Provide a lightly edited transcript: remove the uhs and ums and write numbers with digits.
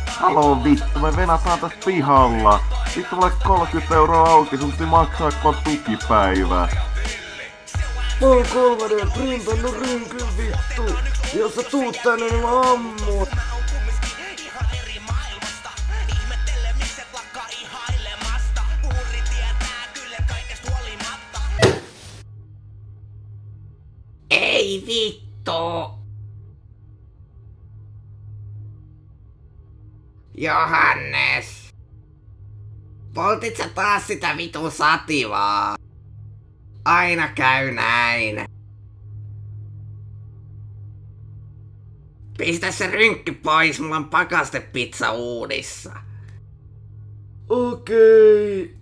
Haloo vittu, me venataan tästä pihalla. Vittu mulle 30 € auki, sun piti maksaa kun tukipäivä. Mä oon 3D printannut rynkyn vittu. Jos sä tuut tänne, niin mä ammun. Ei vittu! Johannes! Poltit sä taas sitä vitun sativaa? Aina käy näin. Pistä se rynkky pois, mulla on pakastepizza uudissa. Okei.